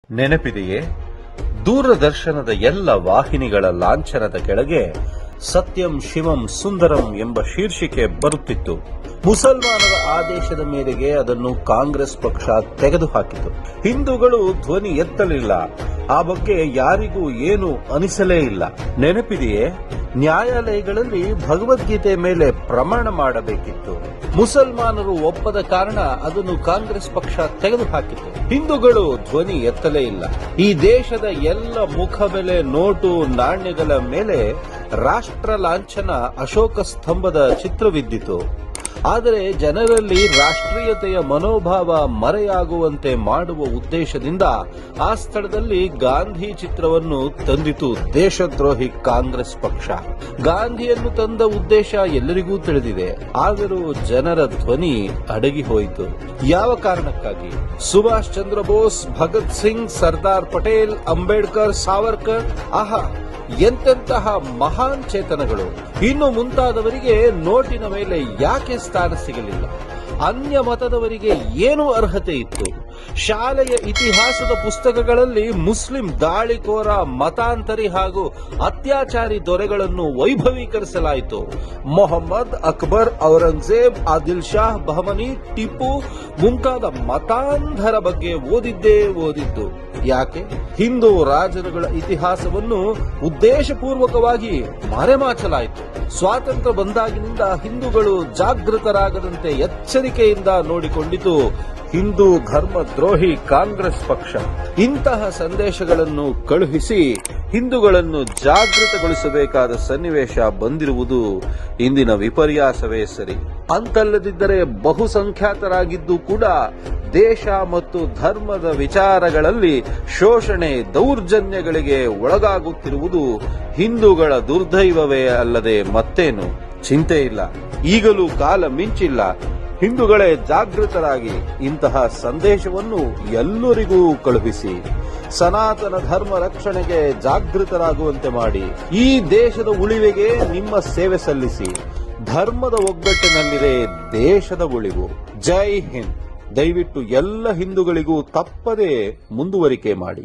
ನೆನಪಿದೆಯೇ? ದೂರದರ್ಶನದ ಎಲ್ಲ ವಾಹಿನಿಗಳ ಲಾಂಛನದ ಕೆಳಗೆ ಸತ್ಯಂ ಶಿವಂ ಸುಂದರಂ ಎಂಬ ಶೀರ್ಷಿಕೆ ಬರುತ್ತಿತ್ತು. ಮುಸಲ್ಮಾನರ ಆದೇಶದ ಮೇರೆಗೆ ಅದನ್ನು ಕಾಂಗ್ರೆಸ್ ಪಕ್ಷ ತೆಗೆದುಹಾಕಿತು. ಹಿಂದೂಗಳು ಧ್ವನಿ ಎತ್ತಲಿಲ್ಲ. ಆ ಬಗ್ಗೆ ಯಾರಿಗೂ ಏನು ಅನಿಸಲೇ ಇಲ್ಲ. ನೆನಪಿದೆಯೇ? ನ್ಯಾಯಾಲಯಗಳಲ್ಲಿ ಭಗವದ್ಗೀತೆ ಮೇಲೆ ಪ್ರಮಾಣ ಮಾಡಬೇಕಿತ್ತು. ಮುಸಲ್ಮಾನರು ಒಪ್ಪದ ಕಾರಣ ಅದನ್ನು ಕಾಂಗ್ರೆಸ್ ಪಕ್ಷ ತೆಗೆದುಹಾಕಿತು. ಹಿಂದೂಗಳು ಧ್ವನಿ ಎತ್ತಲೇ ಇಲ್ಲ. ಈ ದೇಶದ ಎಲ್ಲ ಮುಖಬೆಲೆ ನೋಟು ನಾಣ್ಯಗಳ ಮೇಲೆ ರಾಷ್ಟ್ರ ಲಾಂಛನ ಅಶೋಕ ಸ್ತಂಭದ ಚಿತ್ರವಿದ್ದಿತು. ಆದರೆ ಜನರಲ್ಲಿ ರಾಷ್ಟ್ರೀಯತೆಯ ಮನೋಭಾವ ಮರೆಯಾಗುವಂತೆ ಮಾಡುವ ಉದ್ದೇಶದಿಂದ ಆ ಸ್ಥಳದಲ್ಲಿ ಗಾಂಧಿ ಚಿತ್ರವನ್ನು ತಂದಿತು ದೇಶದ್ರೋಹಿ ಕಾಂಗ್ರೆಸ್ ಪಕ್ಷ. ಗಾಂಧಿಯನ್ನು ತಂದ ಉದ್ದೇಶ ಎಲ್ಲರಿಗೂ ತಿಳಿದಿದೆ. ಆದರೂ ಜನರ ಧ್ವನಿ ಅಡಗಿ ಹೋಯಿತು. ಯಾವ ಕಾರಣಕ್ಕಾಗಿ? ಸುಭಾಷ್ ಚಂದ್ರ ಬೋಸ್, ಭಗತ್ ಸಿಂಗ್, ಸರ್ದಾರ್ ಪಟೇಲ್, ಅಂಬೇಡ್ಕರ್, ಸಾವರ್ಕರ್, ಆಹಾ, ಎಂತೆಂತಹ ಮಹಾನ್ ಚೇತನಗಳು. ಇನ್ನು ಮುಂತಾದವರಿಗೆ ನೋಟಿನ ಮೇಲೆ ಯಾಕೆ ಸ್ಥಾನ ಸಿಗಲಿಲ್ಲ? ಅನ್ಯ ಮತದವರಿಗೆ ಏನು ಅರ್ಹತೆ ಇತ್ತು? ಶಾಲೆಯ ಇತಿಹಾಸದ ಪುಸ್ತಕಗಳಲ್ಲಿ ಮುಸ್ಲಿಂ ದಾಳಿಕೋರ, ಮತಾಂತರಿ ಹಾಗೂ ಅತ್ಯಾಚಾರಿ ದೊರೆಗಳನ್ನು ವೈಭವೀಕರಿಸಲಾಯಿತು. ಮೊಹಮ್ಮದ್, ಅಕ್ಬರ್, ಔರಂಗಜೇಬ್, ಆದಿಲ್ ಶಾಹ್, ಬಹಮನಿ, ಟಿಪ್ಪು ಮುಂತಾದ ಮತಾಂಧರ ಬಗ್ಗೆ ಓದಿದ್ದೇ ಓದಿದ್ದು. ಯಾಕೆ? ಹಿಂದೂ ರಾಜರುಗಳ ಇತಿಹಾಸವನ್ನು ಉದ್ದೇಶಪೂರ್ವಕವಾಗಿ ಮರೆಮಾಚಲಾಯಿತು. ಸ್ವಾತಂತ್ರ್ಯ ಬಂದಾಗಿನಿಂದ ಹಿಂದೂಗಳು ಜಾಗೃತರಾಗದಂತೆ ಎಚ್ಚರಿಕೆಯಿಂದ ನೋಡಿಕೊಂಡಿತು ಹಿಂದೂ ಧರ್ಮ ದ್ರೋಹಿ ಕಾಂಗ್ರೆಸ್ ಪಕ್ಷ. ಇಂತಹ ಸಂದೇಶಗಳನ್ನು ಕಳುಹಿಸಿ ಹಿಂದೂಗಳನ್ನು ಜಾಗೃತಗೊಳಿಸಬೇಕಾದ ಸನ್ನಿವೇಶ ಬಂದಿರುವುದು ಇಂದಿನ ವಿಪರ್ಯಾಸವೇ ಸರಿ. ಅಂತಲ್ಲದಿದ್ದರೆ ಬಹುಸಂಖ್ಯಾತರಾಗಿದ್ದು ಕೂಡ ದೇಶ ಮತ್ತು ಧರ್ಮದ ವಿಚಾರಗಳಲ್ಲಿ ಶೋಷಣೆ, ದೌರ್ಜನ್ಯಗಳಿಗೆ ಒಳಗಾಗುತ್ತಿರುವುದು ಹಿಂದೂಗಳ ದುರ್ದೈವವೇ ಅಲ್ಲದೆ ಮತ್ತೇನು? ಚಿಂತೆ ಇಲ್ಲ, ಈಗಲೂ ಕಾಲ ಮಿಂಚಿಲ್ಲ. ಹಿಂದೂಗಳೇ ಜಾಗೃತರಾಗಿ ಇಂತಹ ಸಂದೇಶವನ್ನು ಎಲ್ಲರಿಗೂ ಕಳುಹಿಸಿ ಸನಾತನ ಧರ್ಮ ರಕ್ಷಣೆಗೆ ಜಾಗೃತರಾಗುವಂತೆ ಮಾಡಿ. ಈ ದೇಶದ ಉಳಿವಿಗೆ ನಿಮ್ಮ ಸೇವೆ ಸಲ್ಲಿಸಿ. ಧರ್ಮದ ಒಗ್ಗಟ್ಟಿನಲ್ಲಿದೆ ದೇಶದ ಉಳಿವು. ಜೈ ಹಿಂದ್. ದಯವಿಟ್ಟು ಎಲ್ಲ ಹಿಂದೂಗಳಿಗೂ ತಪ್ಪದೇ ಮುಂದುವರಿಕೆ ಮಾಡಿ.